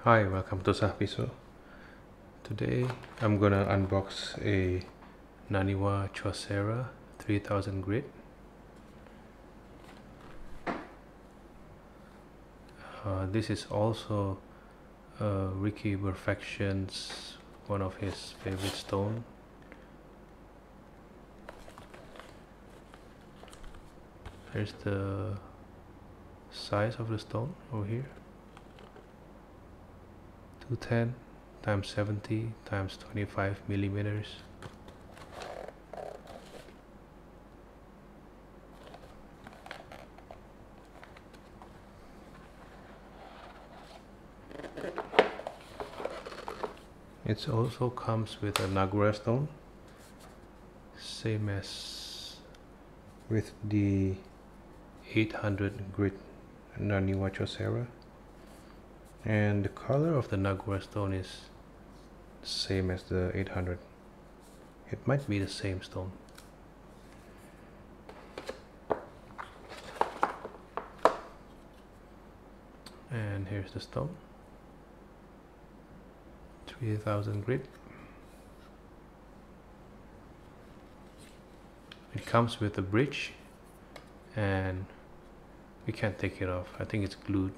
Hi, welcome to Sahpiso. Today I'm gonna unbox a Naniwa Chosera 3000 grit. This is also Ricky Perfection's one of his favorite stone. Here's the size of the stone over here. 210 times 70 times 25 millimeters. It also comes with a Naniwa stone, same as with the 800 grit Naniwa Chosera, and the color of the Naniwa stone is the same as the 800. It might be the same stone. And here's the stone, 3000 grit. It comes with a bridge and we can't take it off. I think it's glued.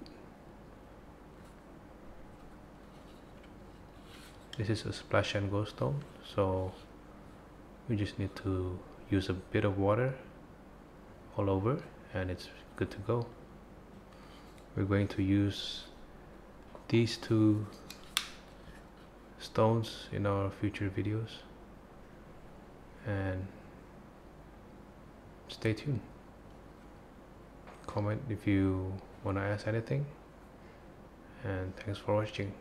This is a splash and go stone, so we just need to use a bit of water all over and it's good to go. We're going to use these two stones in our future videos, and stay tuned. Comment if you want to ask anything, and thanks for watching.